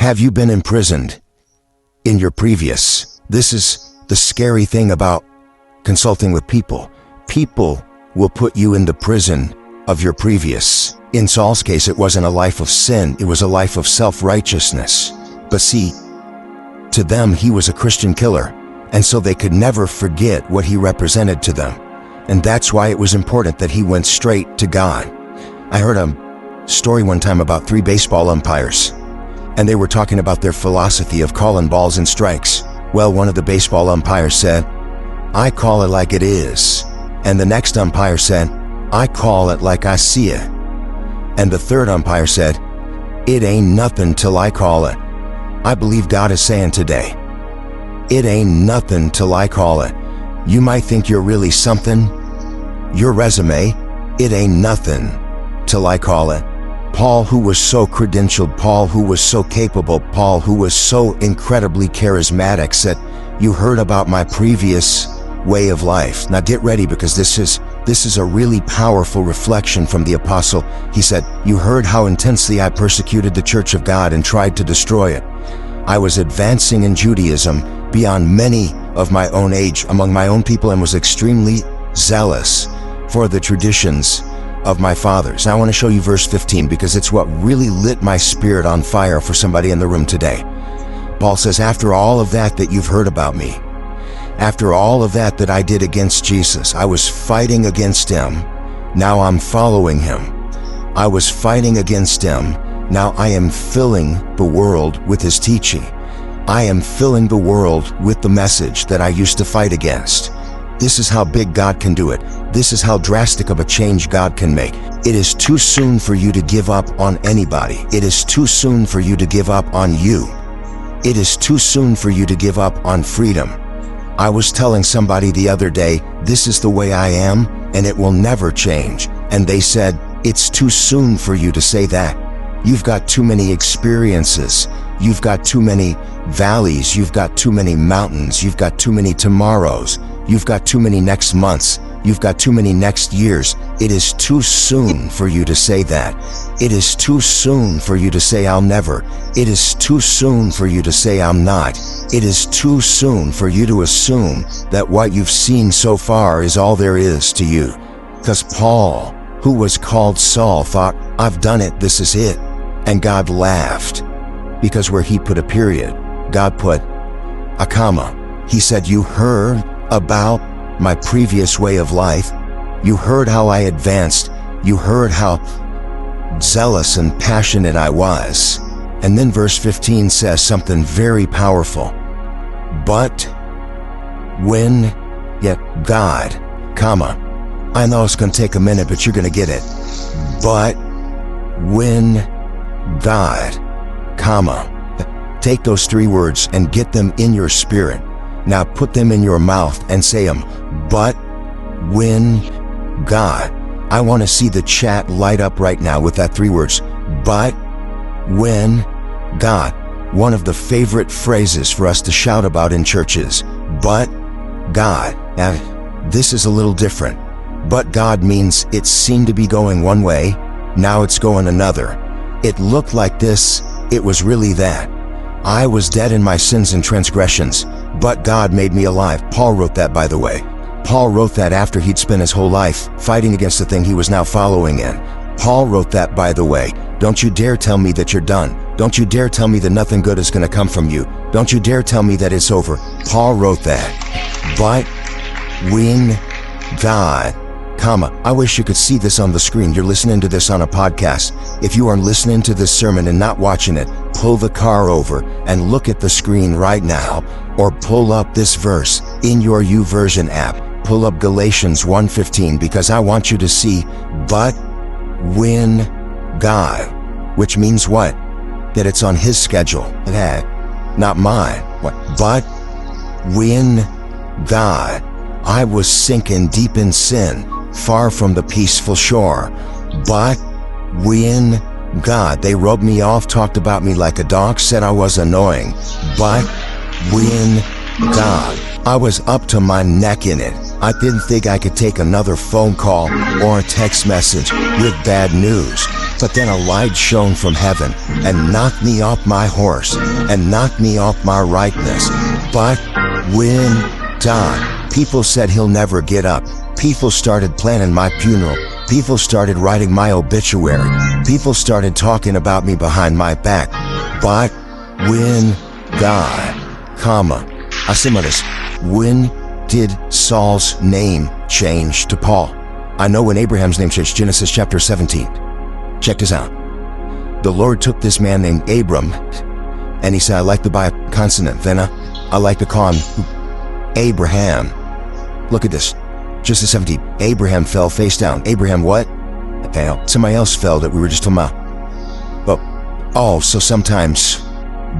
Have you been imprisoned in your previous? This is the scary thing about consulting with people. People will put you in the prison of your previous. In Saul's case, it wasn't a life of sin, it was a life of self-righteousness. But see, to them, he was a Christian killer, and so they could never forget what he represented to them. And that's why it was important that he went straight to God. I heard a story one time about 3 baseball umpires, and they were talking about their philosophy of calling balls and strikes. Well, one of the baseball umpires said, "I call it like it is." And the next umpire said, "I call it like I see it." And the third umpire said, "It ain't nothing till I call it." I believe God is saying today, it ain't nothing till I call it. You might think you're really something. Your resume, it ain't nothing till I call it. Paul, who was so credentialed, Paul, who was so capable, Paul, who was so incredibly charismatic, said, "You heard about my previous way of life." Now get ready, because this is a really powerful reflection from the apostle. He said, "You heard how intensely I persecuted the church of God and tried to destroy it. I was advancing in Judaism beyond many of my own age among my own people and was extremely zealous for the traditions of my fathers." Now I want to show you verse 15, because it's what really lit my spirit on fire for somebody in the room today. Paul says, "After all of that you've heard about me, after all of that I did against Jesus, I was fighting against him. Now I'm following him. I was fighting against him. Now I am filling the world with his teaching. I am filling the world with the message that I used to fight against." This is how big God can do it. This is how drastic of a change God can make. It is too soon for you to give up on anybody. It is too soon for you to give up on you. It is too soon for you to give up on freedom. I was telling somebody the other day, this is the way I am, and it will never change. And they said, "It's too soon for you to say that. You've got too many experiences. You've got too many valleys. You've got too many mountains. You've got too many tomorrows. You've got too many next months. You've got too many next years. It is too soon for you to say that. It is too soon for you to say I'll never. It is too soon for you to say I'm not. It is too soon for you to assume that what you've seen so far is all there is to you." Because Paul, who was called Saul, thought, "I've done it, this is it." And God laughed, because where he put a period, God put a comma. He said, "You heard about my previous way of life. You heard how I advanced. You heard how zealous and passionate I was." And then verse 15 says something very powerful. "But when yet God, comma." I know it's going to take a minute, but you're going to get it. "But when God, comma." Take those 3 words and get them in your spirit. Now put them in your mouth and say them. But when God. I want to see the chat light up right now with that 3 words. But when God. One of the favorite phrases for us to shout about in churches. But God. Now, this is a little different. But God means it seemed to be going one way, now it's going another. It looked like this, it was really that. I was dead in my sins and transgressions, but God made me alive. Paul wrote that, by the way. Paul wrote that after he'd spent his whole life fighting against the thing he was now following in. Paul wrote that, by the way. Don't you dare tell me that you're done. Don't you dare tell me that nothing good is going to come from you. Don't you dare tell me that it's over. Paul wrote that. But when God, comma, I wish you could see this on the screen. You're listening to this on a podcast. If you are listening to this sermon and not watching it, pull the car over and look at the screen right now, or pull up this verse in your YouVersion app. Pull up Galatians 1:15, because I want you to see, but when God, which means what? That it's on his schedule. It had, not mine. What? But when God, I was sinking deep in sin, far from the peaceful shore. But when God, they rubbed me off, talked about me like a dog, said I was annoying. But when God, I was up to my neck in it. I didn't think I could take another phone call or a text message with bad news. But then a light shone from heaven and knocked me off my horse and knocked me off my rightness. But when people said he'll never get up, people started planning my funeral. People started writing my obituary. People started talking about me behind my back. But when when did Saul's name change to Paul? I know when Abraham's name changed, Genesis chapter 17. Check this out. The Lord took this man named Abram, and he said, I like to buy a consonant, then I like to call him Abraham. Look at this. Genesis 17. Abraham fell face down. Abraham what? Somebody else fell that we were just talking about. So sometimes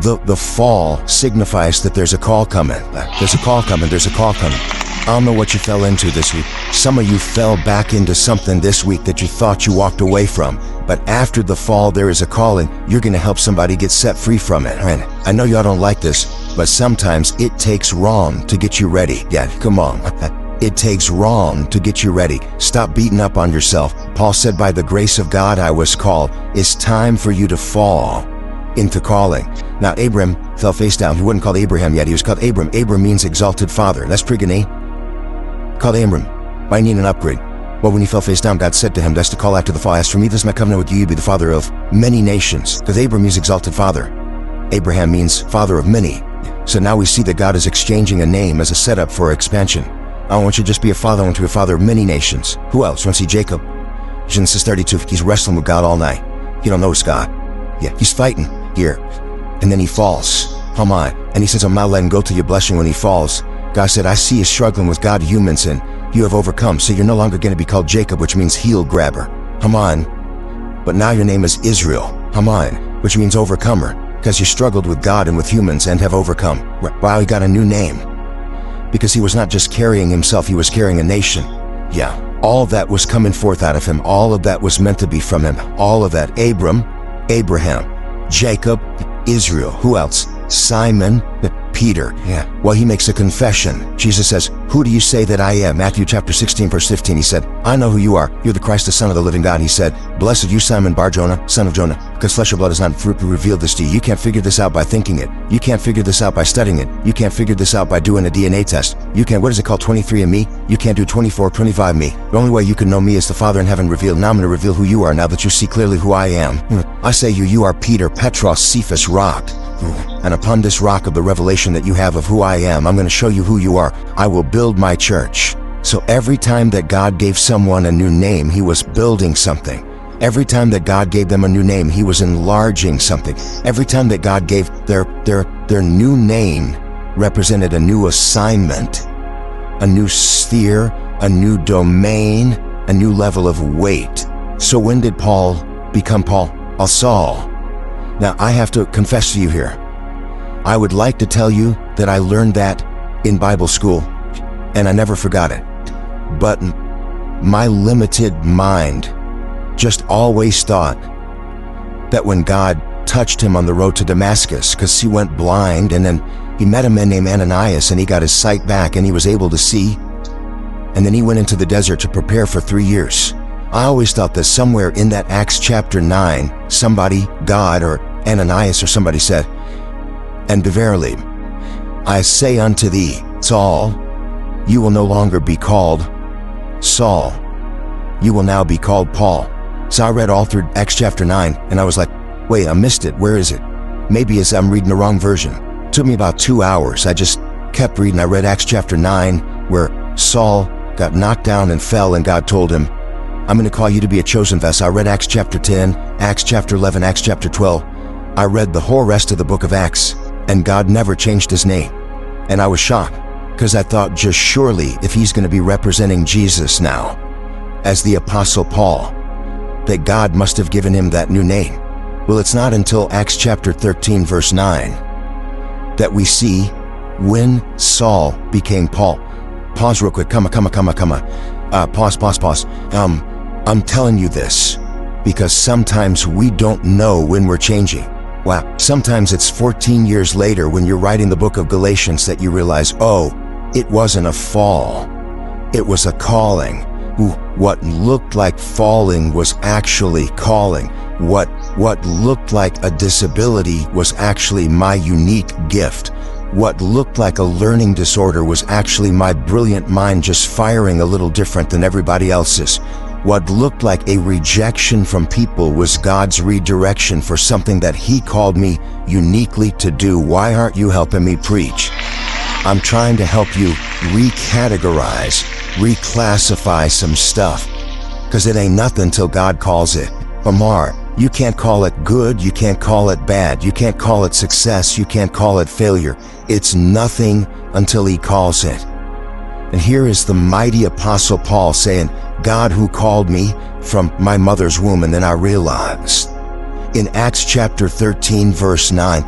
the fall signifies that there's a call coming. There's a call coming. There's a call coming. I don't know what you fell into this week. Some of you fell back into something this week that you thought you walked away from. But after the fall, there is a calling. You're going to help somebody get set free from it. And I know y'all don't like this, but sometimes it takes wrong to get you ready. Yeah, come on. It takes wrong to get you ready. Stop beating up on yourself. Paul said, by the grace of God I was called. It's time for you to fall into calling. Now, Abram fell face down. He wasn't called Abraham yet. He was called Abram. Abram means exalted father. That's pretty good, eh? Called Abram. I need an upgrade. Well, when he fell face down, God said to him, that's to call after the fall. As for me, this is my covenant with you. You be the father of many nations. Because Abram means exalted father. Abraham means father of many. So now we see that God is exchanging a name as a setup for expansion. I don't want you to just be a father. I want you to be a father of many nations. Who else? You want to see Jacob? Genesis 32. He's wrestling with God all night. You don't know it's God. Yeah, he's fighting here. And then he falls. Come on. And he says, I'm not letting go till you bless you when he falls. God said, I see you struggling with God, humans, and you have overcome. So you're no longer going to be called Jacob, which means heel grabber. Come on. But now your name is Israel. Come on. Which means overcomer. Because you struggled with God and with humans and have overcome. Wow, he got a new name. Because he was not just carrying himself, he was carrying a nation. Yeah. All that was coming forth out of him. All of that was meant to be from him. All of that. Abram, Abraham, Jacob, Israel. Who else? Simon, Peter. Yeah. Well, he makes a confession. Jesus says, who do you say that I am? Matthew chapter 16, verse 15. He said, I know who you are. You're the Christ, the Son of the living God. He said, blessed you, Simon Bar-Jonah, son of Jonah, because flesh and blood has not revealed this to you. You can't figure this out by thinking it. You can't figure this out by studying it. You can't figure this out by doing a DNA test. You can't, what is it called, 23andMe? You can't do 24, 25Me. The only way you can know me is the Father in heaven revealed. Now I'm going to reveal who you are now that you see clearly who I am. I say you are Peter, Petros, Cephas, rock. And upon this rock of the revelation that you have of who I am, I'm going to show you who you are. I will build my church. So every time that God gave someone a new name, he was building something. Every time that God gave them a new name, he was enlarging something. Every time that God gave their new name represented a new assignment, a new sphere, a new domain, a new level of weight. So when did Paul become Paul? Saul. Now, I have to confess to you here. I would like to tell you that I learned that in Bible school, and I never forgot it. But my limited mind just always thought that when God touched him on the road to Damascus, because he went blind, and then he met a man named Ananias, and he got his sight back, and he was able to see. And then he went into the desert to prepare for 3 years. I always thought that somewhere in that Acts chapter 9, somebody, God or Ananias or somebody said, and verily, I say unto thee, Saul, you will no longer be called Saul. You will now be called Paul. So I read all through Acts chapter 9, and I was like, wait, I missed it. Where is it? Maybe it's I'm reading the wrong version. It took me about 2 hours. I just kept reading. I read Acts chapter 9, where Saul got knocked down and fell, and God told him, I'm going to call you to be a chosen vessel. I read Acts chapter 10, Acts chapter 11, Acts chapter 12. I read the whole rest of the book of Acts, and God never changed his name. And I was shocked, because I thought just surely if he's going to be representing Jesus now as the Apostle Paul, that God must have given him that new name. Well, it's not until Acts chapter 13, verse 9, that we see when Saul became Paul. Pause real quick. Pause. I'm telling you this because sometimes we don't know when we're changing. Wow. Sometimes it's 14 years later when you're writing the book of Galatians that you realize, oh, it wasn't a fall. It was a calling. What looked like falling was actually calling. What looked like a disability was actually my unique gift. What looked like a learning disorder was actually my brilliant mind just firing a little different than everybody else's. What looked like a rejection from people was God's redirection for something that He called me uniquely to do. Why aren't you helping me preach? I'm trying to help you recategorize, reclassify some stuff, because it ain't nothing till God calls it. Amar, you can't call it good, you can't call it bad, you can't call it success, you can't call it failure. It's nothing until He calls it. And here is the mighty Apostle Paul saying, God who called me from my mother's womb. And then I realized in Acts chapter 13 verse 9,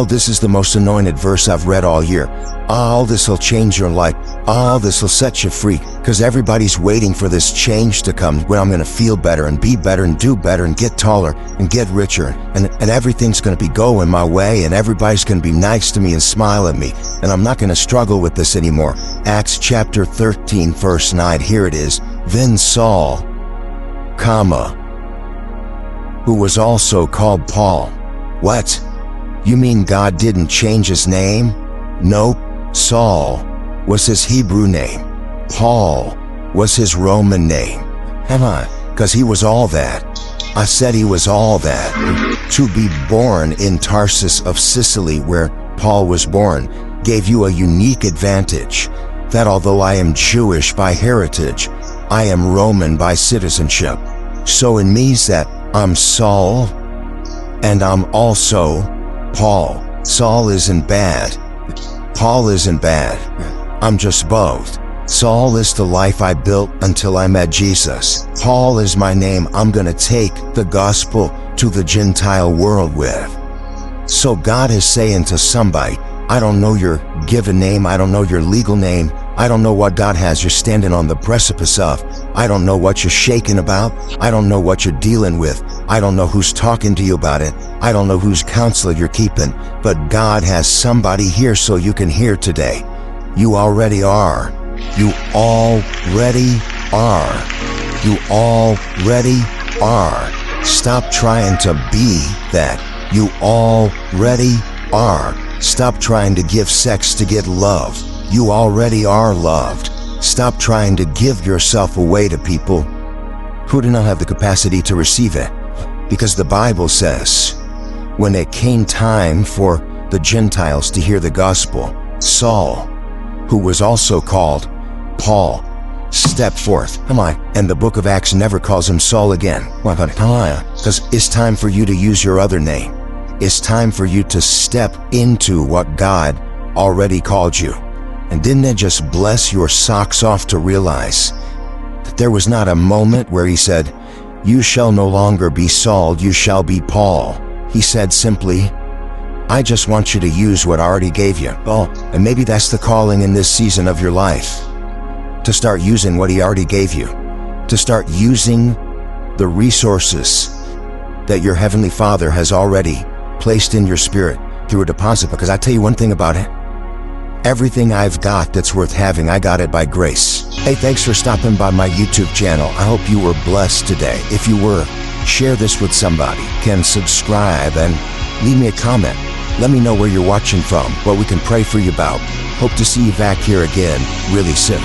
this is the most anointed verse I've read all year. This will change your life. This will set you free. Because everybody's waiting for this change to come when I'm going to feel better and be better and do better and get taller and get richer. And everything's going to be going my way and everybody's going to be nice to me and smile at me. And I'm not going to struggle with this anymore. Acts chapter 13 verse 9, here it is. Then Saul, who was also called Paul. What? You mean God didn't change his name? Nope. Saul was his Hebrew name. Paul was his Roman name. Am I? Because he was all that. I said he was all that. To be born in Tarsus of Sicily, where Paul was born, gave you a unique advantage. That although I am Jewish by heritage, I am Roman by citizenship. So it means that I'm Saul and I'm also Paul. Saul isn't bad. Paul isn't bad. I'm just both. Saul is the life I built until I met Jesus. Paul is my name I'm gonna take the gospel to the Gentile world with. So God is saying to somebody, I don't know your given name, I don't know your legal name, I don't know what God has you're standing on the precipice of, I don't know what you're shaking about, I don't know what you're dealing with, I don't know who's talking to you about it, I don't know whose counsel you're keeping, but God has somebody here so you can hear today. You already are. You already are. You already are. Stop trying to be that. You already are. Stop trying to give sex to get love. You already are loved. Stop trying to give yourself away to people who do not have the capacity to receive it. Because the Bible says, when it came time for the Gentiles to hear the gospel, Saul, who was also called Paul, stepped forth. And the book of Acts never calls him Saul again. Because it's time for you to use your other name. It's time for you to step into what God already called you. And didn't it just bless your socks off to realize that there was not a moment where he said, you shall no longer be Saul, you shall be Paul. He said simply, I just want you to use what I already gave you. And maybe that's the calling in this season of your life. To start using what he already gave you. To start using the resources that your Heavenly Father has already placed in your spirit through a deposit. Because I tell you one thing about it. Everything I've got that's worth having, I got it by grace. Hey, thanks for stopping by my YouTube channel. I hope you were blessed today. If you were, share this with somebody. Can subscribe and leave me a comment. Let me know where you're watching from, what we can pray for you about. Hope to see you back here again really soon.